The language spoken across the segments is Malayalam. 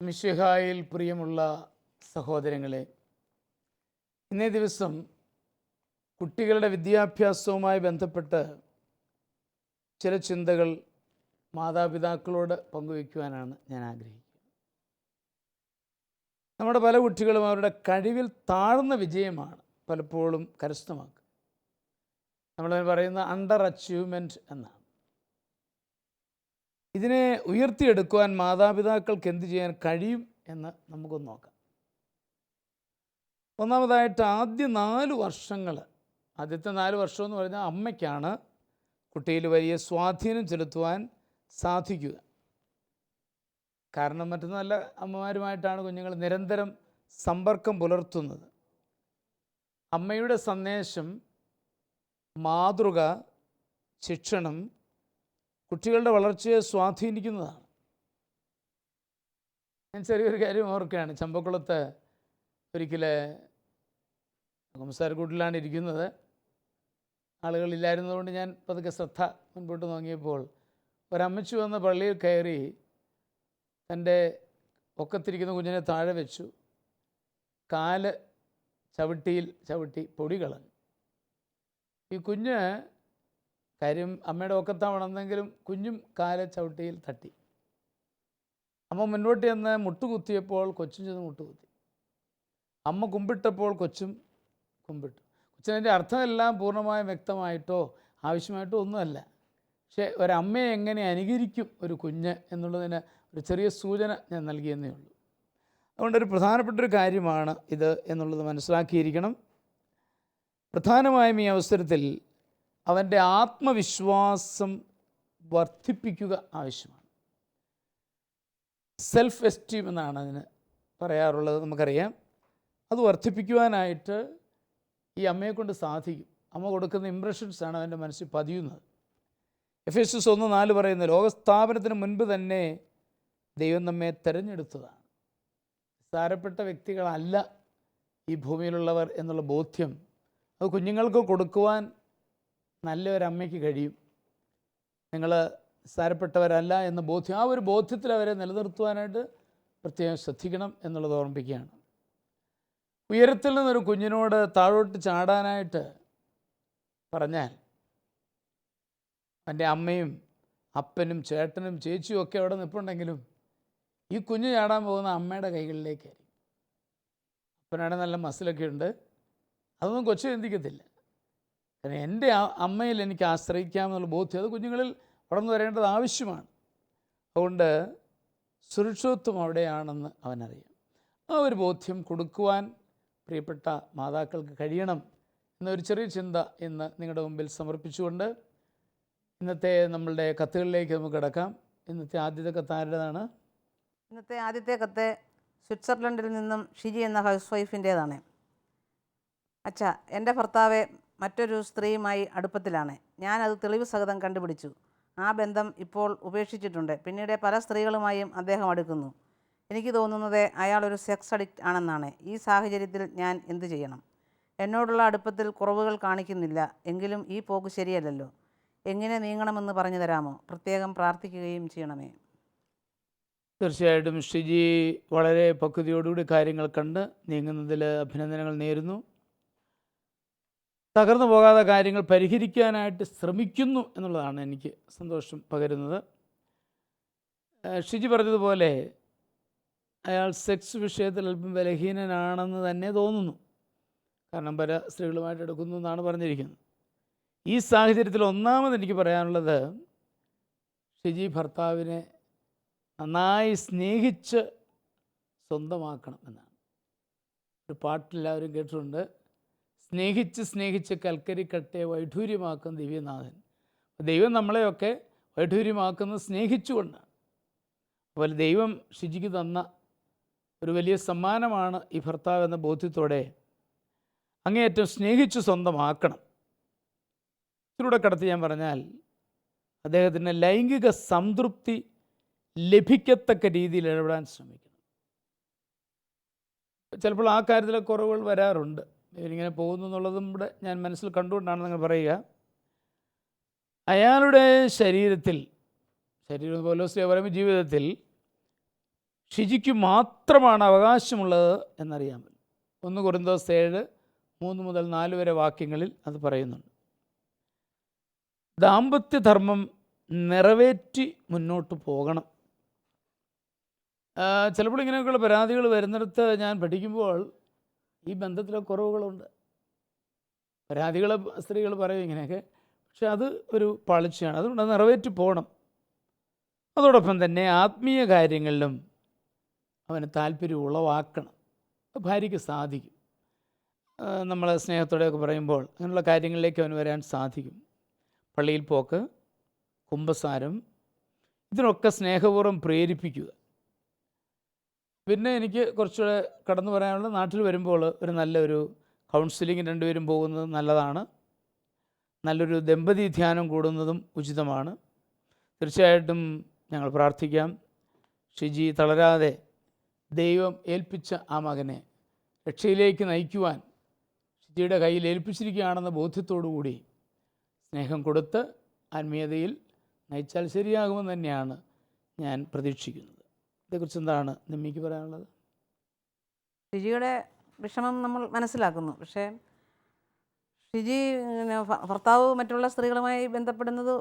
മിശിഹായിൽ പ്രിയമുള്ള സഹോദരങ്ങളെ, ഇന്നേ ദിവസം കുട്ടികളുടെ വിദ്യാഭ്യാസവുമായി ബന്ധപ്പെട്ട് ചില ചിന്തകൾ മാതാപിതാക്കളോട് പങ്കുവയ്ക്കുവാനാണ് ഞാൻ ആഗ്രഹിക്കുന്നത്. നമ്മുടെ പല കുട്ടികളും അവരുടെ കഴിവിൽ താഴ്ന്ന വിജയമാണ് പലപ്പോഴും കരസ്ഥമാക്കുക. നമ്മളതിന് പറയുന്ന അണ്ടർ അച്ചീവ്മെൻറ്റ് എന്നാണ്. ഇതിനെ ഉയർത്തിയെടുക്കുവാൻ മാതാപിതാക്കൾക്ക് എന്ത് ചെയ്യാൻ കഴിയും എന്ന് നമുക്കൊന്ന് നോക്കാം. ഒന്നാമതായിട്ട് ആദ്യത്തെ 4 വർഷം എന്ന് പറഞ്ഞാൽ അമ്മയ്ക്കാണ് കുട്ടിയിൽ വലിയ സ്വാധീനം ചെലുത്തുവാൻ സാധിക്കുക. കാരണം മറ്റൊന്നുമല്ല, അമ്മമാരുമായിട്ടാണ് കുഞ്ഞുങ്ങൾ നിരന്തരം സമ്പർക്കം പുലർത്തുന്നത്. അമ്മയുടെ സന്ദേശം, മാതൃക, ശിക്ഷണം കുട്ടികളുടെ വളർച്ചയെ സ്വാധീനിക്കുന്നതാണ്. ഞാൻ ചെറിയൊരു കാര്യം ഓർക്കുകയാണ്. ചമ്പക്കുളത്ത് ഒരിക്കൽ സംസാരക്കൂട്ടിലാണ് ഇരിക്കുന്നത്. ആളുകളില്ലായിരുന്നതുകൊണ്ട് ഞാൻ പതുക്കെ ശ്രദ്ധ മുൻപോട്ട് നോക്കിയപ്പോൾ ഒരമ്മച്ചി വന്ന് പള്ളിയിൽ കയറി തൻ്റെ ഒക്കത്തിരിക്കുന്ന കുഞ്ഞിനെ താഴെ വെച്ചു. കാല് ചവിട്ടി പൊടി കളഞ്ഞു. ഈ കുഞ്ഞ് കാര്യം അമ്മയുടെ ഒക്കത്താവണമെന്നെങ്കിലും കുഞ്ഞും കാല് ചവിട്ടിയിൽ തട്ടി. അമ്മ മുന്നോട്ട് ചെന്ന് മുട്ടുകുത്തിയപ്പോൾ കൊച്ചും ചെന്ന് മുട്ടുകുത്തി. അമ്മ കുമ്പിട്ടപ്പോൾ കൊച്ചും കുമ്പിട്ടു. കൊച്ചിനതിൻ്റെ അർത്ഥമെല്ലാം പൂർണ്ണമായും വ്യക്തമായിട്ടോ ആവശ്യമായിട്ടോ ഒന്നുമല്ല. പക്ഷേ ഒരമ്മയെ എങ്ങനെ അനുകരിക്കും ഒരു കുഞ്ഞ് എന്നുള്ളതിന് ഒരു ചെറിയ സൂചന ഞാൻ നൽകിയെന്നേ ഉള്ളൂ. അതുകൊണ്ടൊരു പ്രധാനപ്പെട്ടൊരു കാര്യമാണ് ഇത് എന്നുള്ളത് മനസ്സിലാക്കിയിരിക്കണം. പ്രധാനമായും ഈ അവസരത്തിൽ അവൻ്റെ ആത്മവിശ്വാസം വർദ്ധിപ്പിക്കുക ആവശ്യമാണ്. സെൽഫ് എസ്റ്റീം എന്നാണ് അതിന് പറയാറുള്ളത്, നമുക്കറിയാം. അത് വർദ്ധിപ്പിക്കുവാനായിട്ട് ഈ അമ്മയെക്കൊണ്ട് സാധിക്കും. അമ്മ കൊടുക്കുന്ന ഇംപ്രഷൻസാണ് അവൻ്റെ മനസ്സിൽ പതിയുന്നത്. എഫേസ്യസ് 1:4 പറയുന്നത്, ലോകസ്ഥാപനത്തിന് മുൻപ് തന്നെ ദൈവം നമ്മെ തിരഞ്ഞെടുത്തതാണ്. നിസ്സാരപ്പെട്ട വ്യക്തികളല്ല ഈ ഭൂമിയിലുള്ളവർ എന്നുള്ള ബോധ്യം അത് കുഞ്ഞുങ്ങൾക്ക് കൊടുക്കുവാൻ നല്ലൊരമ്മയ്ക്ക് കഴിയും. നിങ്ങൾ നിസ്സാരപ്പെട്ടവരല്ല എന്ന ബോധ്യം, ആ ഒരു ബോധ്യത്തിൽ അവരെ നിലനിർത്തുവാനായിട്ട് പ്രത്യേകം ശ്രദ്ധിക്കണം എന്നുള്ളത് ഓർമ്മിപ്പിക്കുകയാണ്. ഉയരത്തിൽ നിന്നൊരു കുഞ്ഞിനോട് താഴോട്ട് ചാടാനായിട്ട് പറഞ്ഞാൽ എൻ്റെ അമ്മയും അപ്പനും ചേട്ടനും ചേച്ചിയും ഒക്കെ അവിടെ നിൽപ്പുണ്ടെങ്കിലും ഈ കുഞ്ഞ് ചാടാൻ പോകുന്ന അമ്മയുടെ കൈകളിലേക്കായിരിക്കും. അപ്പനാണെങ്കിൽ നല്ല മസിലൊക്കെ ഉണ്ട്, അതൊന്നും കൊച്ചു ചിന്തിക്കത്തില്ല. കാരണം എൻ്റെ അമ്മയിൽ എനിക്ക് ആശ്രയിക്കാമെന്നുള്ള ബോധ്യം അത് കുഞ്ഞുങ്ങളിൽ വളർന്നു വരേണ്ടത് ആവശ്യമാണ്. അതുകൊണ്ട് സുരക്ഷിതത്വം അവിടെയാണെന്ന് അവനറിയാം. ആ ഒരു ബോധ്യം കൊടുക്കുവാൻ പ്രിയപ്പെട്ട മാതാക്കൾക്ക് കഴിയണം എന്നൊരു ചെറിയ ചിന്ത ഇന്ന് നിങ്ങളുടെ മുമ്പിൽ സമർപ്പിച്ചുകൊണ്ട് ഇന്നത്തെ നമ്മളുടെ കത്തുകളിലേക്ക് നമുക്ക് കിടക്കാം. ഇന്നത്തെ ആദ്യത്തെ കത്ത് ആരുടേതാണ്? ഇന്നത്തെ ആദ്യത്തെ കത്ത് സ്വിറ്റ്സർലൻഡിൽ നിന്നും ഷിജി എന്ന ഹൗസ് വൈഫിൻ്റേതാണ്. അച്ഛാ, എൻ്റെ ഭർത്താവ് മറ്റൊരു സ്ത്രീയുമായി അടുപ്പത്തിലാണ്. ഞാനത് തെളിവ് സഹിതം കണ്ടുപിടിച്ചു. ആ ബന്ധം ഇപ്പോൾ ഉപേക്ഷിച്ചിട്ടുണ്ട്. പിന്നീട് പല സ്ത്രീകളുമായും അദ്ദേഹം അടുക്കുന്നു. എനിക്ക് തോന്നുന്നത് അയാൾ ഒരു സെക്സ് അഡിക്റ്റ് ആണെന്നാണ്. ഈ സാഹചര്യത്തിൽ ഞാൻ എന്തു ചെയ്യണം? എന്നോടുള്ള അടുപ്പത്തിൽ കുറവുകൾ കാണിക്കുന്നില്ല, എങ്കിലും ഈ പോക്ക് ശരിയല്ലല്ലോ. എങ്ങനെ നീങ്ങണമെന്ന് പറഞ്ഞു തരാമോ? പ്രത്യേകം പ്രാർത്ഥിക്കുകയും ചെയ്യണമേ. തീർച്ചയായിട്ടും ഷിജി വളരെ പക്വതയോടുകൂടി കാര്യങ്ങൾ കണ്ട് നീങ്ങുന്നതിൽ അഭിനന്ദനങ്ങൾ നേരുന്നു. തകർന്നു പോകാതെ കാര്യങ്ങൾ പരിഹരിക്കാനായിട്ട് ശ്രമിക്കുന്നു എന്നുള്ളതാണ് എനിക്ക് സന്തോഷം പകരുന്നത്. ഷിജി പറഞ്ഞതുപോലെ അയാൾ സെക്സ് വിഷയത്തിൽ അല്പം ബലഹീനനാണെന്ന് തന്നെ തോന്നുന്നു. കാരണം പല സ്ത്രീകളുമായിട്ട് എടുക്കുന്നു എന്നാണ് പറഞ്ഞിരിക്കുന്നത്. ഈ സാഹചര്യത്തിൽ ഒന്നാമത് എനിക്ക് പറയാനുള്ളത്, ഷിജി ഭർത്താവിനെ നന്നായി സ്നേഹിച്ച് സ്വന്തമാക്കണം എന്നാണ്. ഒരു പാട്ടെല്ലാവരും കേട്ടിട്ടുണ്ട്, സ്നേഹിച്ച് കൽക്കരിക്കട്ടെ വൈഢൂര്യമാക്കും ദിവ്യനാഥൻ. ദൈവം നമ്മളെയൊക്കെ വൈഢൂര്യമാക്കുന്നത് സ്നേഹിച്ചുകൊണ്ടാണ്. അതുപോലെ ദൈവം ഷിജിക്ക് തന്ന ഒരു വലിയ സമ്മാനമാണ് ഈ ഭർത്താവ് എന്ന ബോധ്യത്തോടെ അങ്ങേയറ്റം സ്നേഹിച്ച് സ്വന്തമാക്കണം. ഇതിലൂടെ കടത്തി ഞാൻ പറഞ്ഞാൽ അദ്ദേഹത്തിന് ലൈംഗിക സംതൃപ്തി ലഭിക്കത്തക്ക രീതിയിൽ ഇടപെടാൻ ശ്രമിക്കണം. ചിലപ്പോൾ ആ കാര്യത്തിലെ കുറവുകൾ വരാറുണ്ട്. ഇവരിങ്ങനെ പോകുന്നു എന്നുള്ളതും കൂടെ ഞാൻ മനസ്സിൽ കണ്ടുകൊണ്ടാണ് നിങ്ങൾ പറയുക. അയാളുടെ ശരീരം പോലെ പറയുമ്പോൾ ജീവിതത്തിൽ ഷിജിക്ക് മാത്രമാണ് അവകാശമുള്ളത് എന്നറിയാമല്ലോ. 1 കൊരിന്തോസ് 7:3 മുതൽ 4 വരെ വാക്യങ്ങളിൽ അത് പറയുന്നുണ്ട്. ദാമ്പത്യധർമ്മം നിറവേറ്റി മുന്നോട്ട് പോകണം. ചിലപ്പോൾ ഇങ്ങനെയൊക്കെയുള്ള പരാതികൾ വരുന്നിടത്ത് ഞാൻ പഠിക്കുമ്പോൾ ഈ ബന്ധത്തിലെ കുറവുകളുണ്ട്. പരാതികൾ സ്ത്രീകൾ പറയും ഇങ്ങനെയൊക്കെ, പക്ഷെ അത് ഒരു പാളിച്ചയാണ്. അതുകൊണ്ട് അത് നിറവേറ്റി പോകണം. അതോടൊപ്പം തന്നെ ആത്മീയ കാര്യങ്ങളിലും അവന് താല്പര്യം ഉളവാക്കണം. ഭാര്യയ്ക്ക് സാധിക്കും. നമ്മൾ സ്നേഹത്തോടെയൊക്കെ പറയുമ്പോൾ അങ്ങനെയുള്ള കാര്യങ്ങളിലേക്ക് അവന് വരാൻ സാധിക്കും. പള്ളിയിൽ പോക്ക്, കുമ്പസാരം, ഇതിനൊക്കെ സ്നേഹപൂർവ്വം പ്രേരിപ്പിക്കുക. പിന്നെ എനിക്ക് കുറച്ചുകൂടെ കടന്നു പറയാനുള്ളത്, നാട്ടിൽ വരുമ്പോൾ ഒരു നല്ലൊരു കൗൺസിലിംഗ് രണ്ടുപേരും പോകുന്നത് നല്ലതാണ്. നല്ലൊരു ദമ്പതി ധ്യാനം കൂടുന്നതും ഉചിതമാണ്. തീർച്ചയായിട്ടും ഞങ്ങൾ പ്രാർത്ഥിക്കാം, ഷിജി തളരാതെ ദൈവം ഏൽപ്പിച്ച ആ മകനെ രക്ഷയിലേക്ക് നയിക്കുവാൻ ഷിജിയുടെ കയ്യിൽ ഏൽപ്പിച്ചിരിക്കുകയാണെന്ന ബോധ്യത്തോടു കൂടി സ്നേഹം കൊടുത്ത് ആത്മീയതയിൽ നയിച്ചാൽ ശരിയാകുമെന്ന് തന്നെയാണ് ഞാൻ പ്രതീക്ഷിക്കുന്നത്. ഇതേക്കുറിച്ച് എന്താണ് നിമ്മിക്ക് പറയാനുള്ളത്? ഷിജിയുടെ വിഷമം നമ്മൾ മനസ്സിലാക്കുന്നു. പക്ഷേ ഷിജി ഭർത്താവ് മറ്റുള്ള സ്ത്രീകളുമായി ബന്ധപ്പെടുന്നത്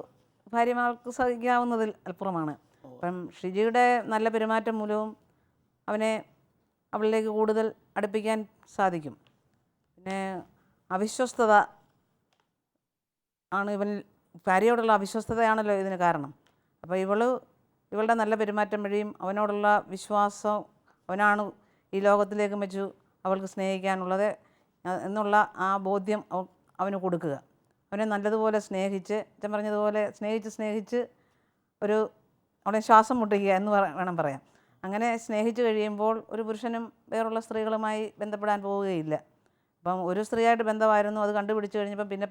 ഭാര്യമാർക്ക് സഹിക്കാവുന്നതിൽ അപ്പുറമാണ്. അപ്പം ഷിജിയുടെ നല്ല പെരുമാറ്റം മൂലവും അവനെ അവളിലേക്ക് കൂടുതൽ അടുപ്പിക്കാൻ സാധിക്കും. പിന്നെ അവിശ്വസ്തത ആണ് ഭാര്യയോടുള്ള അവിശ്വസ്തതയാണല്ലോ ഇതിന് കാരണം. അപ്പോൾ ഇവളുടെ നല്ല പെരുമാറ്റം വഴിയും അവനോടുള്ള വിശ്വാസം, അവനാണ് ഈ ലോകത്തിലേക്ക് വെച്ചു അവൾക്ക് സ്നേഹിക്കാനുള്ളത് എന്നുള്ള ആ ബോധ്യം അവന് കൊടുക്കുക. അവനെ നല്ലതുപോലെ സ്നേഹിച്ച്, അച്ഛൻ പറഞ്ഞതുപോലെ സ്നേഹിച്ച് അവനെ ശ്വാസം മുട്ടിക്കുക എന്ന് വേണം പറയാം. അങ്ങനെ സ്നേഹിച്ച് കഴിയുമ്പോൾ ഒരു പുരുഷനും വേറുള്ള സ്ത്രീകളുമായി ബന്ധപ്പെടാൻ പോവുകയില്ല. അപ്പം ഒരു സ്ത്രീയായിട്ട് ബന്ധമായിരുന്നു, അത് കണ്ടുപിടിച്ച് കഴിഞ്ഞപ്പം പിന്നെ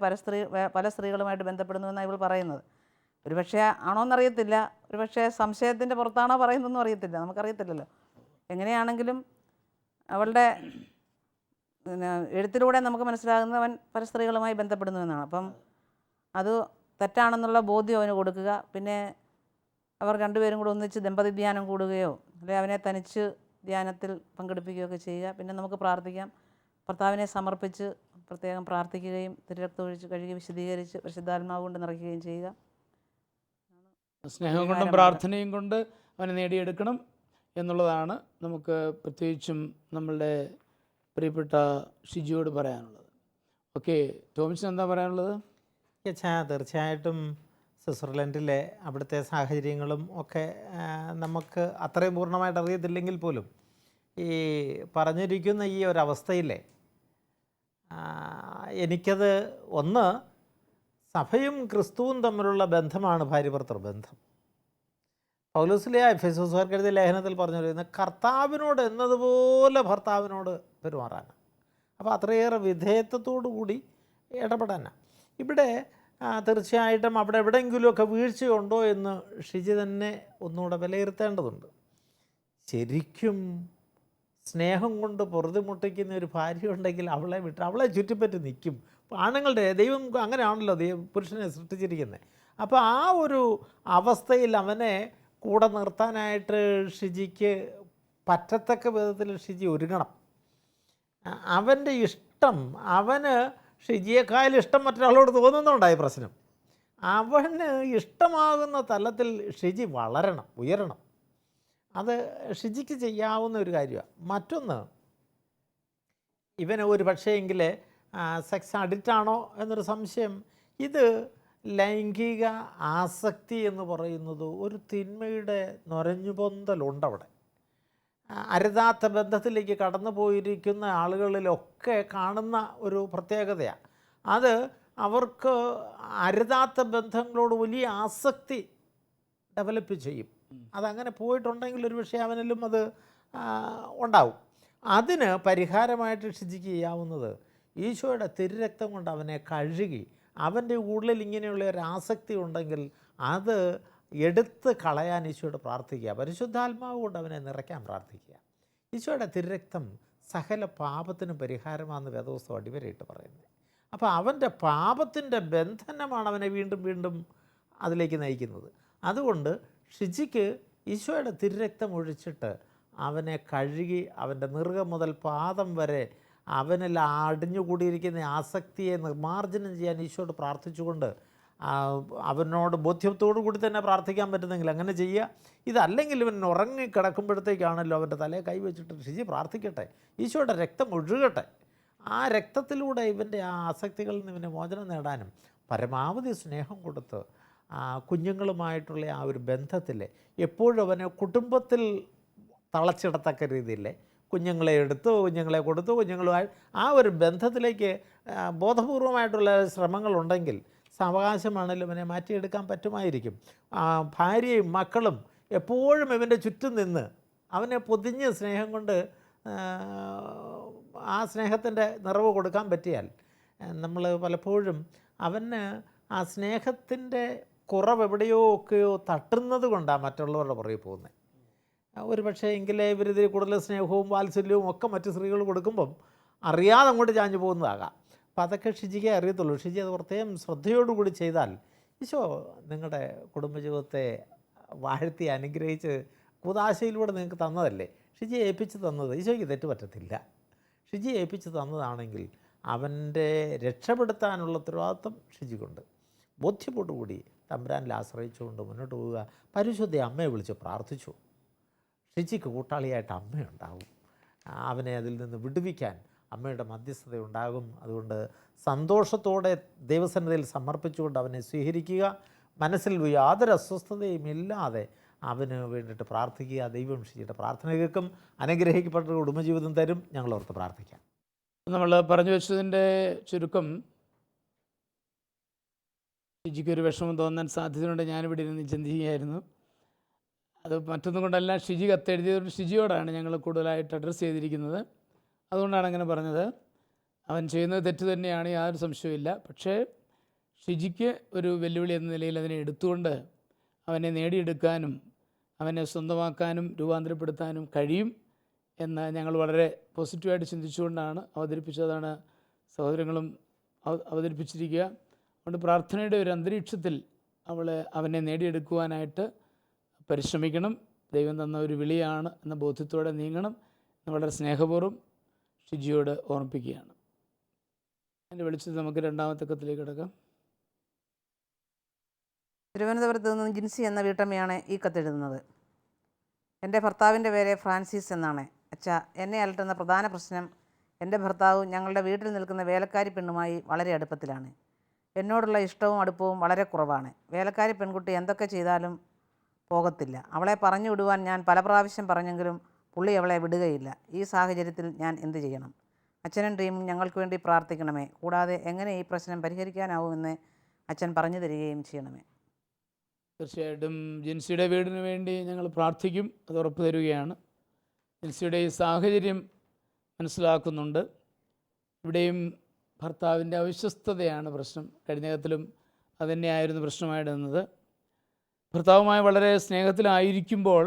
പല സ്ത്രീകളുമായിട്ട് ബന്ധപ്പെടുന്നു എന്നാണ് ഇവൾ പറയുന്നത്. ഒരു പക്ഷേ ആണോന്നറിയത്തില്ല, ഒരു പക്ഷേ സംശയത്തിൻ്റെ പുറത്താണോ പറയുന്നതെന്നും അറിയത്തില്ല, നമുക്കറിയത്തില്ലല്ലോ. എങ്ങനെയാണെങ്കിലും അവളുടെ എഴുത്തിലൂടെ നമുക്ക് മനസ്സിലാകുന്നത് അവൻ പല സ്ത്രീകളുമായി ബന്ധപ്പെടുന്നു എന്നാണ്. അപ്പം അത് തെറ്റാണെന്നുള്ള ബോധ്യം അവന് കൊടുക്കുക. പിന്നെ അവർ രണ്ടുപേരും കൂടെ ഒന്നിച്ച് ദമ്പതി ധ്യാനം കൂടുകയോ അല്ലെങ്കിൽ അവനെ തനിച്ച് ധ്യാനത്തിൽ പങ്കെടുപ്പിക്കുകയോ ഒക്കെ ചെയ്യുക. പിന്നെ നമുക്ക് പ്രാർത്ഥിക്കാം, ഭർത്താവിനെ സമർപ്പിച്ച് പ്രത്യേകം പ്രാർത്ഥിക്കുകയും തിരുരക്തം ഒഴിച്ച് കഴുകി വിശദീകരിച്ച് പരിശുദ്ധാത്മാവ് കൊണ്ട് നിറയ്ക്കുകയും ചെയ്യുക. സ്നേഹം കൊണ്ടും പ്രാർത്ഥനയും കൊണ്ട് അവനെ നേടിയെടുക്കണം എന്നുള്ളതാണ് നമുക്ക് പ്രത്യേകിച്ചും നമ്മളുടെ പ്രിയപ്പെട്ട ഷിജിയോട് പറയാനുള്ളത്. ഓക്കെ, ടോമിച്ചൻ എന്താ പറയാനുള്ളത്? തീർച്ചയായിട്ടും സ്വിറ്റ്സർലൻഡിലെ അവിടുത്തെ സാഹചര്യങ്ങളും ഒക്കെ നമുക്ക് അത്രയും പൂർണ്ണമായിട്ട് അറിയത്തില്ലെങ്കിൽ പോലും ഈ പറഞ്ഞിരിക്കുന്ന ഈ ഒരവസ്ഥയിലെ എനിക്കത് ഒന്ന്, സഭയും ക്രിസ്തുവും തമ്മിലുള്ള ബന്ധമാണ് ഭാര്യഭർത്തൃ ബന്ധം. പൗലോസിലെ എഫെസോസുകാർക്ക് എഴുതിയ ലേഖനത്തിൽ പറഞ്ഞിരിക്കുന്നത് കർത്താവിനോട് എന്നതുപോലെ ഭർത്താവിനോട് പെരുമാറാനാണ്. അപ്പോൾ അത്രയേറെ വിധേയത്വത്തോടു കൂടി ഇടപെടാനാണ്. ഇവിടെ തീർച്ചയായിട്ടും അവിടെ എവിടെയെങ്കിലുമൊക്കെ വീഴ്ചയുണ്ടോ എന്ന് ഷിജി തന്നെ ഒന്നുകൂടെ വിലയിരുത്തേണ്ടതുണ്ട്. ശരിക്കും സ്നേഹം കൊണ്ട് പൊറുതിമുട്ടിക്കുന്ന ഒരു ഭാര്യ ഉണ്ടെങ്കിൽ അവളെ ചുറ്റിപ്പറ്റി നിൽക്കും. ആണുങ്ങളുടെ ദൈവം അങ്ങനെയാണല്ലോ പുരുഷനെ സൃഷ്ടിച്ചിരിക്കുന്നത്. അപ്പോൾ ആ ഒരു അവസ്ഥയിൽ അവനെ കൂടെ നിർത്താനായിട്ട് ഷിജിക്ക് പറ്റത്തക്ക വിധത്തിൽ ഷിജി ഒരുങ്ങണം. അവൻ്റെ ഇഷ്ടം, അവന് ഷിജിയേക്കാളും ഇഷ്ടം മറ്റൊരാളോട് തോന്നുന്നുണ്ടായി പ്രശ്നം. അവന് ഇഷ്ടമാകുന്ന തലത്തിൽ ഷിജി വളരണം, ഉയരണം. അത് ഷിജിക്ക് ചെയ്യാവുന്ന ഒരു കാര്യമാണ്. മറ്റൊന്ന്, ഇവന് ഒരു പക്ഷേയെങ്കിൽ സെക്സ് അഡിക്റ്റാണോ എന്നൊരു സംശയം. ഇത് ലൈംഗിക ആസക്തി എന്ന് പറയുന്നത് ഒരു തിന്മയുടെ നൊരഞ്ഞുപൊന്തലുണ്ടവിടെ. അരുതാത്ത ബന്ധത്തിലേക്ക് കടന്നു പോയിരിക്കുന്ന ആളുകളിലൊക്കെ കാണുന്ന ഒരു പ്രത്യേകതയാണ് അത്. അവർക്ക് അരുതാത്ത ബന്ധങ്ങളോട് വലിയ ആസക്തി ഡെവലപ്പ് ചെയ്യും. അതങ്ങനെ പോയിട്ടുണ്ടെങ്കിൽ ഒരു പക്ഷേ അവനിലും അത് ഉണ്ടാവും. അതിന് പരിഹാരമായിട്ട് ഷിജിക്ക് ചെയ്യാവുന്നത് ഈശോയുടെ തിരുരക്തം കൊണ്ട് അവനെ കഴുകി, അവൻ്റെ ഉള്ളിൽ ഇങ്ങനെയുള്ള ഒരു ആസക്തി ഉണ്ടെങ്കിൽ അത് എടുത്ത് കളയാൻ ഈശോയോട് പ്രാർത്ഥിക്കുക. പരിശുദ്ധാത്മാവ് കൊണ്ട് അവനെ നിറയ്ക്കാൻ പ്രാർത്ഥിക്കുക. ഈശോയുടെ തിരുരക്തം സകല പാപത്തിനും പരിഹാരമാണെന്ന് വേദപുസ്തകം അടിവരയിട്ട് പറയുന്നത്. അപ്പോൾ അവൻ്റെ പാപത്തിൻ്റെ ബന്ധനമാണ് അവനെ വീണ്ടും വീണ്ടും അതിലേക്ക് നയിക്കുന്നത്. അതുകൊണ്ട് ഷിജിക്ക് ഈശോയുടെ തിരുരക്തം ഒഴിച്ചിട്ട് അവനെ കഴുകി അവൻ്റെ നെറുകം മുതൽ പാദം വരെ അവനിൽ അടിഞ്ഞുകൂടിയിരിക്കുന്ന ആസക്തിയെ നിർമ്മാർജ്ജനം ചെയ്യാൻ ഈശോയോട് പ്രാർത്ഥിച്ചുകൊണ്ട് അവനോട് ബോധ്യത്തോടു കൂടി തന്നെ പ്രാർത്ഥിക്കാൻ പറ്റുന്നെങ്കിൽ അങ്ങനെ ചെയ്യുക. ഇതല്ലെങ്കിൽ ഇവൻ ഉറങ്ങിക്കിടക്കുമ്പോഴത്തേക്കാണല്ലോ അവൻ്റെ തലയെ കൈവച്ചിട്ട് ഷിജി പ്രാർത്ഥിക്കട്ടെ, ഈശോയുടെ രക്തം ഒഴുകട്ടെ. ആ രക്തത്തിലൂടെ ഇവൻ്റെ ആ ആസക്തികളിൽ നിന്ന് ഇവനെ മോചനം നേടാനും പരമാവധി സ്നേഹം കൊടുത്ത് കുഞ്ഞുങ്ങളുമായിട്ടുള്ള ആ ഒരു ബന്ധത്തിൽ എപ്പോഴും അവനെ കുടുംബത്തിൽ തളച്ചിടത്തക്ക രീതിയിൽ കുഞ്ഞുങ്ങളെ എടുത്തു, കുഞ്ഞുങ്ങളെ കൊടുത്തു, കുഞ്ഞുങ്ങളുമായി ആ ഒരു ബന്ധത്തിലേക്ക് ബോധപൂർവമായിട്ടുള്ള ശ്രമങ്ങളുണ്ടെങ്കിൽ സാവകാശമാണെങ്കിലും അവനെ മാറ്റിയെടുക്കാൻ പറ്റുമായിരിക്കും. ഭാര്യയും മക്കളും എപ്പോഴും ഇവൻ്റെ ചുറ്റും നിന്ന് അവനെ പൊതിഞ്ഞ് സ്നേഹം കൊണ്ട് ആ സ്നേഹത്തിൻ്റെ നിറവ് കൊടുക്കാൻ പറ്റിയാൽ നമ്മൾ പലപ്പോഴും അവന് ആ സ്നേഹത്തിൻ്റെ കുറവ് എവിടെയോ ഒക്കെയോ തട്ടുന്നത് കൊണ്ടാണ് മറ്റുള്ളവരുടെ പുറകെ പോകുന്നത്. ഒരു പക്ഷേ എങ്കിലേ ഇവരിതിൽ കൂടുതൽ സ്നേഹവും വാത്സല്യവും ഒക്കെ മറ്റ് സ്ത്രീകൾ കൊടുക്കുമ്പം അറിയാതെ അങ്ങോട്ട് ചാഞ്ഞു പോകുന്നതാകാം. അപ്പോൾ അതൊക്കെ ഷിജിക്കേ അറിയത്തുള്ളൂ. ഷിജി അത് പ്രത്യേകം ശ്രദ്ധയോടുകൂടി ചെയ്താൽ ഈശോ നിങ്ങളുടെ കുടുംബജീവിതത്തെ വാഴ്ത്തി അനുഗ്രഹിച്ച് കുദാശയിലൂടെ നിങ്ങൾക്ക് തന്നതല്ലേ. ഷിജി ഏൽപ്പിച്ച് തന്നത് ഈശോയ്ക്ക് തെറ്റ് പറ്റത്തില്ല. ഷിജി ഏൽപ്പിച്ച് തന്നതാണെങ്കിൽ അവൻ്റെ രക്ഷപ്പെടുത്താനുള്ള ഉത്തരവാദിത്വം ഷിജിക്കുണ്ട്. ബോധ്യത്തോടുകൂടി തമ്പുരാനിൽ ആശ്രയിച്ചുകൊണ്ട് മുന്നോട്ട് പോവുക. പരിശുദ്ധ അമ്മയെ വിളിച്ച് പ്രാർത്ഥിച്ചു. ഷിജിക്ക് കൂട്ടാളിയായിട്ട് അമ്മയുണ്ടാകും. അവനെ അതിൽ നിന്ന് വിടുവിക്കാൻ അമ്മയുടെ മധ്യസ്ഥത ഉണ്ടാകും. അതുകൊണ്ട് സന്തോഷത്തോടെ ദൈവസന്നിധിയിൽ സമർപ്പിച്ചുകൊണ്ട് അവനെ സ്വീകരിക്കുക. മനസ്സിൽ യാതൊരു അസ്വസ്ഥതയും ഇല്ലാതെ അവന് വേണ്ടിയിട്ട് പ്രാർത്ഥിക്കുക. ദൈവം ഷിജിയുടെ പ്രാർത്ഥന കേൾക്കും, അനുഗ്രഹിക്കപ്പെട്ട കുടുംബജീവിതം തരും. ഞങ്ങളോർത്ത് പ്രാർത്ഥിക്കാം. നമ്മൾ പറഞ്ഞു വെച്ചതിൻ്റെ ചുരുക്കം, ഷിജിക്കൊരു വിഷമം തോന്നാൻ സാധ്യതയുണ്ട്. ഞാനിവിടെ ഇരുന്ന് ചിന്തിക്കുകയായിരുന്നു. അത് മറ്റൊന്നും കൊണ്ടല്ല, ഷിജി കത്തെഴുതിയത് ഷിജിയോടാണ് ഞങ്ങൾ കൂടുതലായിട്ട് അഡ്രസ്സ് ചെയ്തിരിക്കുന്നത്. അതുകൊണ്ടാണ് അങ്ങനെ പറഞ്ഞത്. അവൻ ചെയ്യുന്നത് തെറ്റ് തന്നെയാണ്, യാതൊരു സംശയവുമില്ല. പക്ഷേ ഷിജിക്ക് ഒരു വെല്ലുവിളി എന്ന നിലയിൽ അതിനെ എടുത്തുകൊണ്ട് അവനെ നേടിയെടുക്കാനും അവനെ സ്വന്തമാക്കാനും രൂപാന്തരപ്പെടുത്താനും കഴിയും എന്ന് ഞങ്ങൾ വളരെ പോസിറ്റീവായിട്ട് ചിന്തിച്ചുകൊണ്ടാണ് അവതരിപ്പിച്ചതാണ് സഹോദരങ്ങളും അവതരിപ്പിച്ചിരിക്കുക. അതുകൊണ്ട് പ്രാർത്ഥനയുടെ ഒരു അന്തരീക്ഷത്തിൽ അവനെ നേടിയെടുക്കുവാനായിട്ട് പരിശ്രമിക്കണം. ദൈവം തന്ന ഒരു വിളിയാണ് എന്ന ബോധ്യത്തോടെ നീങ്ങണം എന്ന് വളരെ സ്നേഹപൂർവ്വം ഷിജിയോട് ഓർമ്മിപ്പിക്കുകയാണ്. അതിൻ്റെ വെളിച്ചത്തിൽ നമുക്ക് രണ്ടാമത്തെ കത്തിലേക്ക് കിടക്കാം. തിരുവനന്തപുരത്ത് നിന്ന് ജിൻസി എന്ന വീട്ടമ്മയാണ് ഈ കത്തെഴുതുന്നത്. എൻ്റെ ഭർത്താവിൻ്റെ പേര് ഫ്രാൻസിസ് എന്നാണ്. അച്ഛാ, എന്നെ അലട്ടുന്ന പ്രധാന പ്രശ്നം എൻ്റെ ഭർത്താവ് ഞങ്ങളുടെ വീട്ടിൽ നിൽക്കുന്ന വേലക്കാരി പെണ്ണുമായി വളരെ അടുപ്പത്തിലാണ്. എന്നോടുള്ള ഇഷ്ടവും അടുപ്പവും വളരെ കുറവാണ്. വേലക്കാരി പെൺകുട്ടി എന്തൊക്കെ ചെയ്താലും പോകത്തില്ല. അവളെ പറഞ്ഞു വിടുവാൻ ഞാൻ പല പ്രാവശ്യം പറഞ്ഞെങ്കിലും പുള്ളി അവളെ വിടുകയില്ല. ഈ സാഹചര്യത്തിൽ ഞാൻ എന്ത് ചെയ്യണം? അച്ഛനും ടീമും ഞങ്ങൾക്ക് വേണ്ടി പ്രാർത്ഥിക്കണമേ. കൂടാതെ എങ്ങനെ ഈ പ്രശ്നം പരിഹരിക്കാനാവുമെന്ന് അച്ഛൻ പറഞ്ഞു തരികയും ചെയ്യണമേ. തീർച്ചയായിട്ടും ജിൻസിയുടെ വീടിന് വേണ്ടി ഞങ്ങൾ പ്രാർത്ഥിക്കും, അത് ഉറപ്പ് തരികയാണ്. ജിൻസിയുടെ ഈ സാഹചര്യം മനസ്സിലാക്കുന്നുണ്ട്. ഇവിടെയും ഭർത്താവിൻ്റെ അവിശ്വസ്തതയാണ് പ്രശ്നം. കഴിഞ്ഞ കത്തിലും അതുതന്നെയായിരുന്നു പ്രശ്നമായിട്ട് നിന്നത്. ഭർത്താവുമായി വളരെ സ്നേഹത്തിലായിരിക്കുമ്പോൾ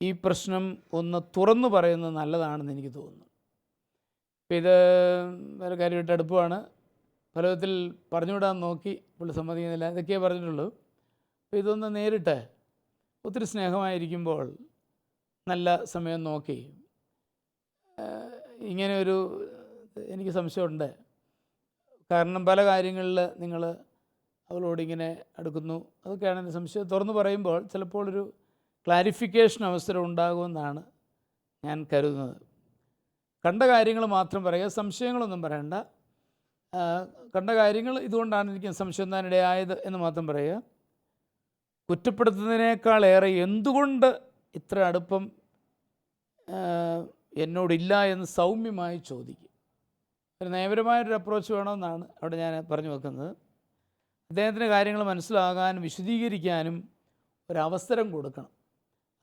ഈ പ്രശ്നം ഒന്ന് തുറന്നു പറയുന്നത് നല്ലതാണെന്ന് എനിക്ക് തോന്നുന്നു. അപ്പോൾ ഇത് വേറെ കാര്യമായിട്ട് അടുപ്പമാണ്. പല വിധത്തിൽ പറഞ്ഞുവിടാൻ നോക്കി, പുള്ളി സമ്മതിക്കുന്നില്ല, ഇതൊക്കെയേ പറഞ്ഞിട്ടുള്ളൂ. അപ്പോൾ ഇതൊന്ന് നേരിട്ട് ഒത്തിരി സ്നേഹമായിരിക്കുമ്പോൾ നല്ല സമയം നോക്കി, ഇങ്ങനെ ഒരു എനിക്ക് സംശയമുണ്ട്. കാരണം പല കാര്യങ്ങളിൽ നിങ്ങൾ അവളോടിങ്ങനെ അടുക്കുന്നു, അതൊക്കെയാണ് എൻ്റെ സംശയം. തുറന്നു പറയുമ്പോൾ ചിലപ്പോൾ ഒരു ക്ലാരിഫിക്കേഷൻ അവസരം ഉണ്ടാകുമെന്നാണ് ഞാൻ കരുതുന്നത്. കണ്ട കാര്യങ്ങൾ മാത്രം പറയുക, സംശയങ്ങളൊന്നും പറയണ്ട. കണ്ട കാര്യങ്ങൾ ഇതുകൊണ്ടാണ് എനിക്ക് സംശയം താനിടയായത് എന്ന് മാത്രം പറയുക. കുറ്റപ്പെടുത്തുന്നതിനേക്കാളേറെ എന്തുകൊണ്ട് ഇത്ര അടുപ്പം എന്നോടില്ല എന്ന് സൗമ്യമായി ചോദിക്കും. ഒരു നയപരമായൊരു അപ്രോച്ച് വേണമെന്നാണ് അവിടെ ഞാൻ പറഞ്ഞു വെക്കുന്നത്. അദ്ദേഹത്തിന് കാര്യങ്ങൾ മനസ്സിലാകാനും വിശദീകരിക്കാനും ഒരവസരം കൊടുക്കണം.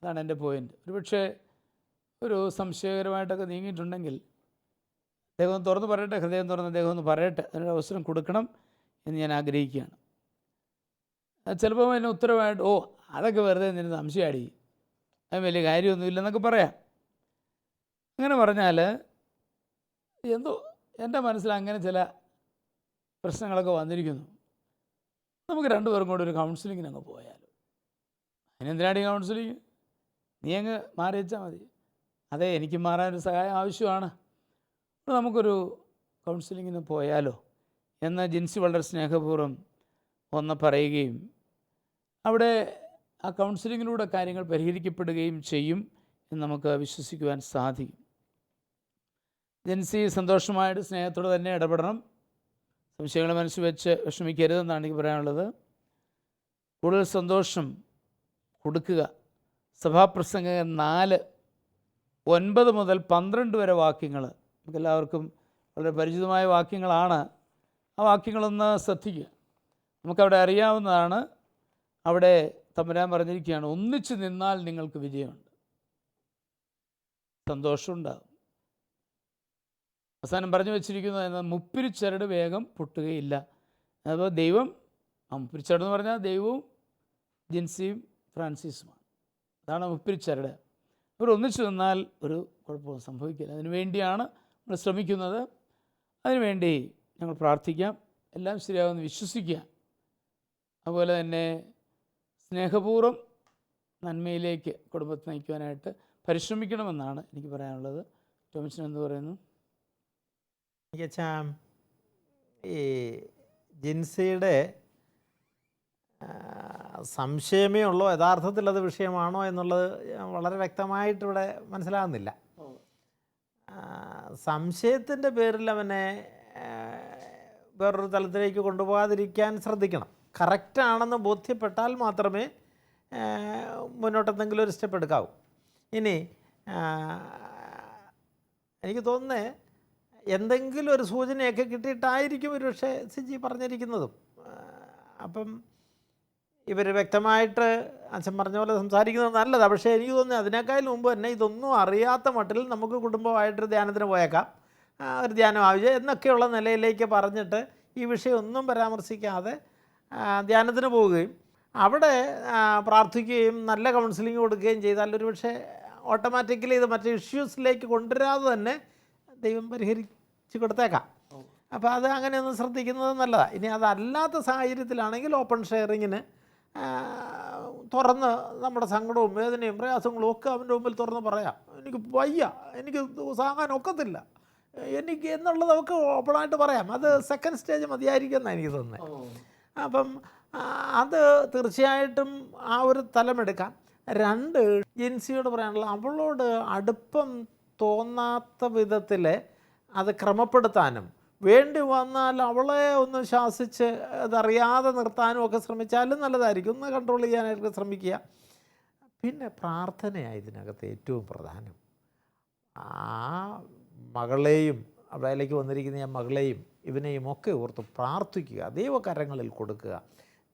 അതാണ് എൻ്റെ പോയിൻ്റ്. ഒരുപക്ഷെ ഒരു സംശയകരമായിട്ടൊക്കെ നീങ്ങിയിട്ടുണ്ടെങ്കിൽ അദ്ദേഹം തുറന്ന് പറയട്ടെ, ഹൃദയം തുറന്ന് അദ്ദേഹം ഒന്ന് പറയട്ടെ, അതിനൊരു അവസരം കൊടുക്കണം എന്ന് ഞാൻ ആഗ്രഹിക്കുകയാണ്. ചിലപ്പോൾ അതിന് ഉത്തരവായിട്ട് അതൊക്കെ വെറുതെ നിന്നെ സംശയമാടി, അത് വലിയ കാര്യമൊന്നുമില്ലെന്നൊക്കെ പറയാം. അങ്ങനെ പറഞ്ഞാൽ എന്തോ എൻ്റെ മനസ്സിൽ അങ്ങനെ ചില പ്രശ്നങ്ങളൊക്കെ വന്നിരിക്കുന്നു. നമുക്ക് രണ്ടുപേർക്കും കൂടെ ഒരു കൗൺസിലിങ്ങിന് അങ്ങ് പോയാലോ? അതിനെന്തിനാണ് ഈ കൗൺസിലിങ്? നീ അങ്ങ് മാറി വെച്ചാൽ മതി. അതെ, എനിക്ക് മാറാനൊരു സഹായം ആവശ്യമാണ്, അപ്പോൾ നമുക്കൊരു കൗൺസിലിങ്ങിന് പോയാലോ എന്ന് ജിൻസി വളരെ സ്നേഹപൂർവ്വം ഒന്ന് പറയുകയും അവിടെ ആ കൗൺസിലിങ്ങിലൂടെ കാര്യങ്ങൾ പരിഹരിക്കപ്പെടുകയും ചെയ്യും എന്ന് നമുക്ക് വിശ്വസിക്കുവാൻ സാധിക്കും. ജിൻസി സന്തോഷമായിട്ട് സ്നേഹത്തോടെ തന്നെ ഇടപെടണം. സംശയങ്ങളെ മനസ്സിൽ വെച്ച് വിഷമിക്കരുതെന്നാണ് എനിക്ക് പറയാനുള്ളത്. കൂടുതൽ സന്തോഷം കൊടുക്കുക. സഭാപ്രസംഗകൻ 4:9 മുതൽ 12 വരെ വാക്യങ്ങൾ നമുക്കെല്ലാവർക്കും വളരെ പരിചിതമായ വാക്യങ്ങളാണ്. ആ വാക്യങ്ങളൊന്ന് ശ്രദ്ധിക്കുക. നമുക്കവിടെ അറിയാവുന്നതാണ്. അവിടെ തമ്പുരാൻ പറഞ്ഞിരിക്കുകയാണ്, ഒന്നിച്ചു നിന്നാൽ നിങ്ങൾക്ക് വിജയമുണ്ട്, സന്തോഷമുണ്ടാകും. അവസാനം പറഞ്ഞു വച്ചിരിക്കുന്നത് എന്നാൽ മുപ്പിരിച്ചരട് വേഗം പൊട്ടുകയില്ല. അപ്പോൾ ദൈവം, മുപ്പിരിച്ചരട് എന്ന് പറഞ്ഞാൽ ദൈവവും ജിൻസിയും ഫ്രാൻസിസുമാണ്. അതാണ് മുപ്പിരിച്ചരട്. ഇവർ ഒന്നിച്ചു നിന്നാൽ ഒരു കുഴപ്പവും സംഭവിക്കില്ല. അതിനു വേണ്ടിയാണ് നമ്മൾ ശ്രമിക്കുന്നത്. അതിനുവേണ്ടി ഞങ്ങൾ പ്രാർത്ഥിക്കാം. എല്ലാം ശരിയാകുമെന്ന് വിശ്വസിക്കുക. അതുപോലെ തന്നെ സ്നേഹപൂർവ്വം നന്മയിലേക്ക് കുടുംബത്തെ നയിക്കുവാനായിട്ട് പരിശ്രമിക്കണമെന്നാണ് എനിക്ക് പറയാനുള്ളത്. ടോമിച്ചൻ എന്ത് പറയുന്നു? ഈ ജിൻസിയുടെ സംശയമേ ഉള്ളോ, യഥാർത്ഥത്തിൽ അത് വിഷയമാണോ എന്നുള്ളത് വളരെ വ്യക്തമായിട്ട് ഇവിടെ മനസ്സിലാകുന്നില്ല. സംശയത്തിൻ്റെ പേരിൽ അവനെ വേറൊരു തലത്തിലേക്ക് കൊണ്ടുപോകാതിരിക്കാൻ ശ്രദ്ധിക്കണം. കറക്റ്റാണെന്ന് ബോധ്യപ്പെട്ടാൽ മാത്രമേ മുന്നോട്ടെന്തെങ്കിലും ഒരു സ്റ്റെപ്പ് എടുക്കാവൂ. ഇനി എനിക്ക് തോന്നുന്നത് എന്തെങ്കിലും ഒരു സൂചനയൊക്കെ കിട്ടിയിട്ടായിരിക്കും ഒരു പക്ഷേ സിജി പറഞ്ഞിരിക്കുന്നതും. അപ്പം ഇവർ വ്യക്തമായിട്ട് അച്ഛൻ പറഞ്ഞ പോലെ സംസാരിക്കുന്നത് നല്ലതാണ്. പക്ഷേ എനിക്ക് തോന്നുന്നു അതിനേക്കാളും മുമ്പ് തന്നെ ഇതൊന്നും അറിയാത്ത മട്ടിൽ നമുക്ക് കുടുംബമായിട്ടൊരു ധ്യാനത്തിന് പോയേക്കാം, ഒരു ധ്യാനം ആവശ്യം എന്നൊക്കെയുള്ള നിലയിലേക്ക് പറഞ്ഞിട്ട് ഈ വിഷയമൊന്നും പരാമർശിക്കാതെ ധ്യാനത്തിന് പോവുകയും അവിടെ പ്രാർത്ഥിക്കുകയും നല്ല കൗൺസിലിംഗ് കൊടുക്കുകയും ചെയ്താൽ ഒരു പക്ഷേ ഓട്ടോമാറ്റിക്കലി ഇത് മറ്റു ഇഷ്യൂസിലേക്ക് കൊണ്ടുവരാതെ തന്നെ ദൈവം പരിഹരിച്ച് കൊടുത്തേക്കാം. അപ്പോൾ അത് അങ്ങനെയൊന്നും ശ്രദ്ധിക്കുന്നത് നല്ലതാണ്. ഇനി അതല്ലാത്ത സാഹചര്യത്തിലാണെങ്കിൽ ഓപ്പൺ ഷെയറിങ്ങിന് തുറന്ന് നമ്മുടെ സങ്കടവും വേദനയും പ്രയാസങ്ങളും ഒക്കെ അവൻ്റെ മുമ്പിൽ തുറന്ന് പറയാം. എനിക്ക് വയ്യ, എനിക്ക് സാങ്ങാൻ ഒക്കത്തില്ല, എനിക്ക് എന്നുള്ളത് നമുക്ക് ഓപ്പണായിട്ട് പറയാം. അത് സെക്കൻഡ് സ്റ്റേജ് മതിയായിരിക്കും എന്നാണ് എനിക്ക് തോന്നുന്നത്. അപ്പം അത് തീർച്ചയായിട്ടും ആ ഒരു തലമെടുക്കാം. 2, ജിൻസിയോട് പറയാനുള്ള, അവളോട് അടുപ്പം തോന്നാത്ത വിധത്തിൽ അത് ക്രമപ്പെടുത്താനും വേണ്ടി വന്നാൽ അവളെ ഒന്ന് ശാസിച്ച് അതറിയാതെ നിർത്താനും ഒക്കെ ശ്രമിച്ചാലും നല്ലതായിരിക്കും. ഒന്ന് കൺട്രോൾ ചെയ്യാനായിട്ട് ശ്രമിക്കുക. പിന്നെ പ്രാർത്ഥനയാണ് ഇതിനകത്ത് ഏറ്റവും പ്രധാനം. ആ മകളെയും വേലയ്ക്ക് വന്നിരിക്കുന്ന ആ മകളെയും ഇവനെയും ഒക്കെ ഓർത്ത് പ്രാർത്ഥിക്കുക, ദൈവകരങ്ങളിൽ കൊടുക്കുക,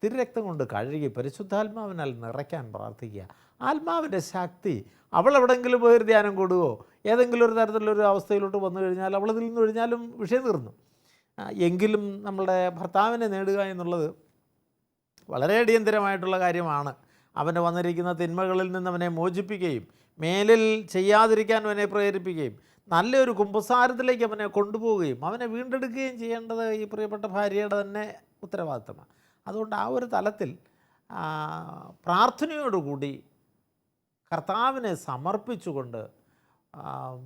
തിരുരക്തം കൊണ്ട് കഴുകി പരിശുദ്ധാത്മാവിനാൽ നിറയ്ക്കാൻ പ്രാർത്ഥിക്കുക. ആത്മാവിൻ്റെ ശക്തി അവളെവിടെയെങ്കിലും പോയൊരു ധ്യാനം കൂടുകയോ ഏതെങ്കിലും ഒരു തരത്തിലുള്ളൊരു അവസ്ഥയിലോട്ട് വന്നു കഴിഞ്ഞാൽ അവളതിൽ നിന്ന് കഴിഞ്ഞാലും വിഷയം തീർന്നു. എങ്കിലും നമ്മളുടെ ഭർത്താവിനെ നേടുക എന്നുള്ളത് വളരെ അടിയന്തരമായിട്ടുള്ള കാര്യമാണ്. അവന് വന്നിരിക്കുന്ന തിന്മകളിൽ നിന്ന് അവനെ മോചിപ്പിക്കുകയും മേലിൽ ചെയ്യാതിരിക്കാൻ അവനെ പ്രേരിപ്പിക്കുകയും നല്ലൊരു കുമ്പസാരത്തിലേക്ക് അവനെ കൊണ്ടുപോവുകയും അവനെ വീണ്ടെടുക്കുകയും ചെയ്യേണ്ടത് ഈ പ്രിയപ്പെട്ട ഭാര്യയുടെ തന്നെ ഉത്തരവാദിത്തമാണ്. അതുകൊണ്ട് ആ ഒരു തലത്തിൽ പ്രാർത്ഥനയോടുകൂടി കർത്താവിനെ സമർപ്പിച്ചുകൊണ്ട്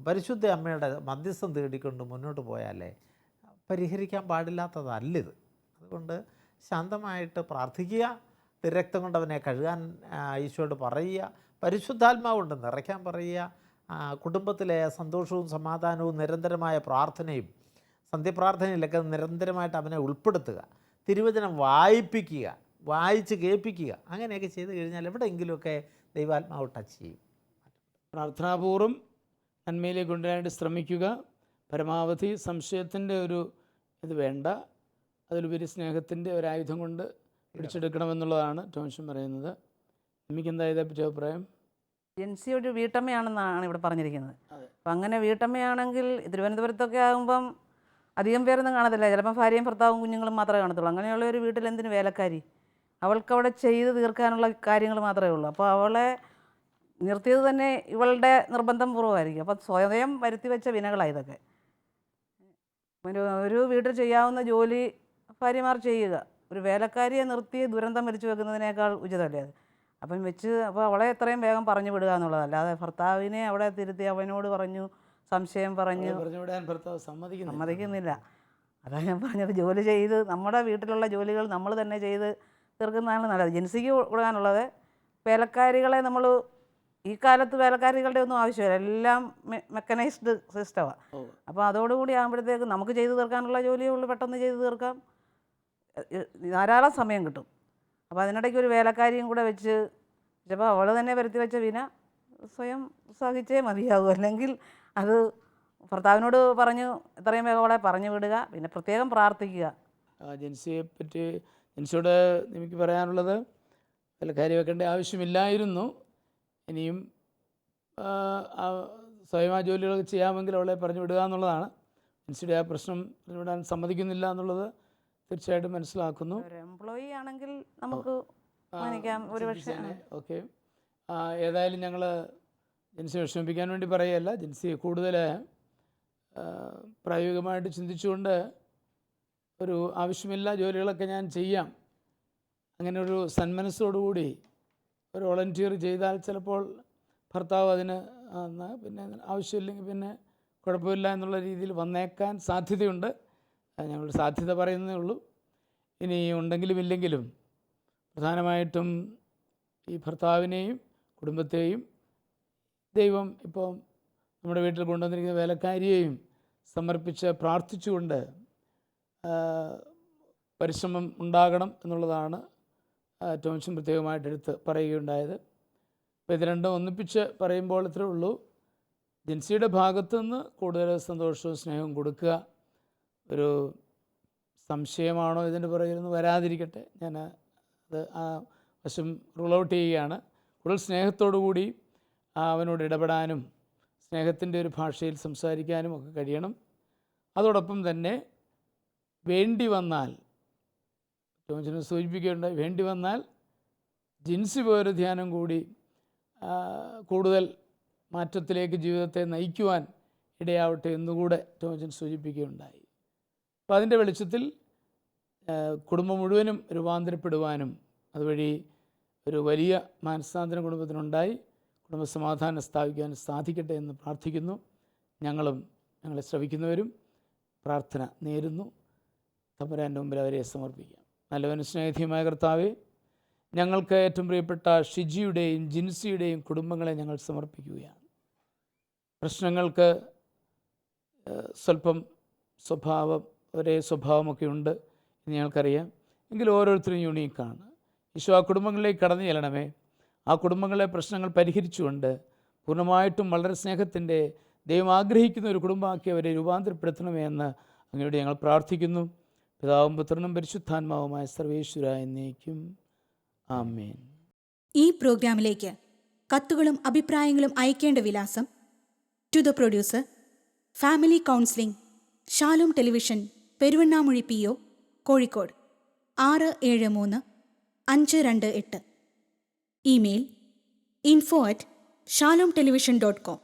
പരിശുദ്ധ അമ്മയുടെ മധ്യസ്ഥം തേടിക്കൊണ്ട് മുന്നോട്ട് പോയാലേ പരിഹരിക്കാൻ പാടില്ലാത്തതല്ലിത്. അതുകൊണ്ട് ശാന്തമായിട്ട് പ്രാർത്ഥിക്കുക, തിരക്തം കൊണ്ട് അവനെ കഴുകാൻ ഈശോയോട് പറയുക, പരിശുദ്ധാത്മാവ് കൊണ്ട് നിറയ്ക്കാൻ പറയുക, കുടുംബത്തിലെ സന്തോഷവും സമാധാനവും നിരന്തരമായ പ്രാർത്ഥനയും സന്ധ്യപ്രാർത്ഥനയിലൊക്കെ നിരന്തരമായിട്ട് അവനെ ഉൾപ്പെടുത്തുക, തിരുവചനം വായിപ്പിക്കുക, വായിച്ച് കേൾപ്പിക്കുക. അങ്ങനെയൊക്കെ ചെയ്ത് കഴിഞ്ഞാൽ എവിടെയെങ്കിലുമൊക്കെ ദൈവാത്മാവ് ടച്ച് ചെയ്യും. പ്രാർത്ഥനാപൂർവ്വം നന്മയിലേക്ക് കൊണ്ടുവരാനായിട്ട് ശ്രമിക്കുക. പരമാവധി സംശയത്തിൻ്റെ ഒരു ഇത് വേണ്ട, അതിലുപരി സ്നേഹത്തിൻ്റെ ഒരായുധം കൊണ്ട് പിടിച്ചെടുക്കണമെന്നുള്ളതാണ് ടോമിഷൻ പറയുന്നത്. എനിക്ക് എന്താ ഇതേപ്പറ്റി അഭിപ്രായം? ജിൻസി ഒരു വീട്ടമ്മയാണെന്നാണ് ഇവിടെ പറഞ്ഞിരിക്കുന്നത്. അപ്പം അങ്ങനെ വീട്ടമ്മയാണെങ്കിൽ തിരുവനന്തപുരത്തൊക്കെ ആകുമ്പം അധികം പേരൊന്നും കാണത്തില്ല, ചിലപ്പോൾ ഭാര്യയും ഭർത്താവും കുഞ്ഞുങ്ങളും മാത്രമേ കാണത്തുള്ളൂ. അങ്ങനെയുള്ള ഒരു വീട്ടിൽ എന്തിന് വേലക്കാരി? അവൾക്ക് അവിടെ ചെയ്ത് തീർക്കാനുള്ള കാര്യങ്ങൾ മാത്രമേ ഉള്ളൂ. അപ്പോൾ അവളെ നിർത്തിയത് തന്നെ ഇവളുടെ നിർബന്ധം പൂർവ്വമായിരിക്കും. അപ്പം സ്വയം വരുത്തി വെച്ച വിനകളാണ് ഇതൊക്കെ. ഒരു വീട്ടിൽ ചെയ്യാവുന്ന ജോലി ഭാര്യമാർ ചെയ്യുക. ഒരു വേലക്കാരിയെ നിർത്തി ദുരന്തം വലിച്ചു വെക്കുന്നതിനേക്കാൾ ഉചിതമല്ലേ അത്? അപ്പം അപ്പോൾ അവളെ എത്രയും വേഗം പറഞ്ഞു വിടുക എന്നുള്ളതല്ല. അല്ലാതെ ഭർത്താവിനെ അവിടെ തിരുത്തി അവനോട് പറഞ്ഞു, സംശയം പറഞ്ഞു, പറഞ്ഞു വിടാൻ ഭർത്താവ് സമ്മതിക്കുന്നില്ല. അതാണ് ഞാൻ പറഞ്ഞത്, ജോലി ചെയ്ത് നമ്മുടെ വീട്ടിലുള്ള ജോലികൾ നമ്മൾ തന്നെ ചെയ്ത് തീർക്കുന്നതാണ് നല്ലത്. ജിൻസിക്ക് കൊടുക്കാനുള്ളത് വേലക്കാരികളെ നമ്മൾ ഈ കാലത്ത് വേലക്കാരികളുടെ ഒന്നും ആവശ്യമില്ല, എല്ലാം മെക്കനൈസ്ഡ് സിസ്റ്റമാണ്. അപ്പോൾ അതോടുകൂടി ആകുമ്പോഴത്തേക്ക് നമുക്ക് ചെയ്തു തീർക്കാനുള്ള ജോലിയേ ഉള്ളൂ, പെട്ടെന്ന് ചെയ്ത് തീർക്കാം, ധാരാളം സമയം കിട്ടും. അപ്പോൾ അതിനിടയ്ക്ക് ഒരു വേലക്കാരിയും കൂടെ വെച്ച് ചിലപ്പോൾ അവൾ തന്നെ വരുത്തി വെച്ച വിന സ്വയം സഹിച്ചേ മതിയാകും. അല്ലെങ്കിൽ അത് ഭർത്താവിനോട് പറഞ്ഞു എത്രയും വേഗം അവളെ പറഞ്ഞു വിടുക, പിന്നെ പ്രത്യേകം പ്രാർത്ഥിക്കുക. ജെൻസിയെ പറ്റി ജെൻസിയോട് എനിക്ക് പറയാനുള്ളത്, വേലക്കാരി വെക്കേണ്ട ആവശ്യമില്ലായിരുന്നു. ഇനിയും സ്വയം ആ ജോലികളൊക്കെ ചെയ്യാമെങ്കിൽ അവളെ പറഞ്ഞു വിടുക എന്നുള്ളതാണ്. ജെൻസിയുടെ ആ പ്രശ്നം പറഞ്ഞു വിടാൻ സമ്മതിക്കുന്നില്ല എന്നുള്ളത് തീർച്ചയായിട്ടും മനസ്സിലാക്കുന്നു. ഒരു എംപ്ലോയി ആണെങ്കിൽ നമുക്ക് മാനിക്കാം ഒരു പക്ഷേ. ഓക്കെ, ഏതായാലും ഞങ്ങൾ ജെൻസിയെ വിഷമിപ്പിക്കാൻ വേണ്ടി പറയുകയല്ല, ജെൻസി കൂടുതൽ പ്രായോഗികമായിട്ട് ചിന്തിച്ചുകൊണ്ട് ഒരു ആവശ്യമില്ല ജോലികളൊക്കെ ഞാൻ ചെയ്യാം, അങ്ങനെ ഒരു സന്മനസ്സോടുകൂടി ഒരു വോളണ്ടിയർ ചെയ്താൽ ചിലപ്പോൾ ഭർത്താവ് അതിന് പിന്നെ ആവശ്യമില്ലെങ്കിൽ പിന്നെ കുഴപ്പമില്ല എന്നുള്ള രീതിയിൽ വന്നേക്കാൻ സാധ്യതയുണ്ട്. ഞങ്ങൾ സാധ്യത പറയുന്നതേ ഉള്ളൂ. ഇനി ഉണ്ടെങ്കിലും ഇല്ലെങ്കിലും പ്രധാനമായിട്ടും ഈ ഭർത്താവിനെയും കുടുംബത്തെയും ദൈവം ഇപ്പോൾ നമ്മുടെ വീട്ടിൽ കൊണ്ടുവന്നിരിക്കുന്ന വേലക്കാരിയെയും സമർപ്പിച്ച് പ്രാർത്ഥിച്ചുകൊണ്ട് പരിശ്രമം ഉണ്ടാകണം എന്നുള്ളതാണ് ടോംസൺ പ്രത്യേകമായിട്ട് എടുത്ത് പറയുകയുണ്ടായത്. അപ്പോൾ ഇത് രണ്ടും ഒന്നിപ്പിച്ച് പറയുമ്പോൾ ഇത്രേ ഉള്ളൂ, ജെൻസിയുടെ ഭാഗത്തു നിന്ന് കൂടുതൽ സന്തോഷവും സ്നേഹവും കൊടുക്കുക. ഒരു സംശയമാണോ ഇതിൻ്റെ പുറകിൽ നിന്ന് വരാതിരിക്കട്ടെ, ഞാൻ അത് ആ വശം റൂൾ ഔട്ട് ചെയ്യുകയാണ്. കൂടുതൽ സ്നേഹത്തോടു കൂടി അവനോട് ഇടപെടാനും സ്നേഹത്തിൻ്റെ ഒരു ഭാഷയിൽ സംസാരിക്കാനും ഒക്കെ കഴിയണം. അതോടൊപ്പം തന്നെ വേണ്ടി വന്നാൽ, ടോംസൺ സൂചിപ്പിക്കുകയുണ്ടായി, വേണ്ടി വന്നാൽ ജിൻസി പോയൊരു ധ്യാനം കൂടി കൂടുതൽ മാറ്റത്തിലേക്ക് ജീവിതത്തെ നയിക്കുവാൻ ഇടയാവട്ടെ എന്നുകൂടെ ടോംസൺ സൂചിപ്പിക്കുകയുണ്ടായി. അപ്പോൾ അതിൻ്റെ വെളിച്ചത്തിൽ കുടുംബം മുഴുവനും രൂപാന്തരപ്പെടുവാനും അതുവഴി ഒരു വലിയ മാനസാന്തരം കുടുംബത്തിനുണ്ടായി കുടുംബസമാധാനം സ്ഥാപിക്കാൻ സാധിക്കട്ടെ എന്ന് പ്രാർത്ഥിക്കുന്നു. ഞങ്ങളെ ശ്രവിക്കുന്നവരും പ്രാർത്ഥന നേരുന്നു. തമ്പുരാൻ്റെ മുമ്പിൽ അവരെ സമർപ്പിക്കാം. നല്ലവനും സ്നേഹധീയമായ കർത്താവേ, ഞങ്ങൾക്ക് ഏറ്റവും പ്രിയപ്പെട്ട ഷിജിയുടെയും ജിൻസിയുടെയും കുടുംബങ്ങളെ ഞങ്ങൾ സമർപ്പിക്കുകയാണ്. പ്രശ്നങ്ങൾക്ക് സ്വല്പം ഒരേ സ്വഭാവമൊക്കെ ഉണ്ട് എന്ന് ഞങ്ങൾക്കറിയാം. എങ്കിലും ഓരോരുത്തരും യൂണീക്കാണ്. ഈശോ ആ കുടുംബങ്ങളിലേക്ക് കടന്നു ചെല്ലണമേ. ആ കുടുംബങ്ങളെ പ്രശ്നങ്ങൾ പരിഹരിച്ചുകൊണ്ട് പൂർണ്ണമായിട്ടും വളരെ സ്നേഹത്തിൻ്റെ ദൈവം ആഗ്രഹിക്കുന്ന ഒരു കുടുംബമാക്കി അവരെ രൂപാന്തരപ്പെടുത്തണമേ എന്ന് അങ്ങയോട് ഞങ്ങൾ പ്രാർത്ഥിക്കുന്നു. പിതാവും പുത്രനും പരിശുദ്ധാത്മാവുമായ സർവേശ്വരായ എന്നേക്കും ആമേൻ. ഈ പ്രോഗ്രാമിലേക്ക് കത്തുകളും അഭിപ്രായങ്ങളും അയക്കേണ്ട വിലാസം: to the producer, family counselling, Shalom television, Peruvannamuzhi PO, Kozhikode 673-528. Email info@shalomtelevision.com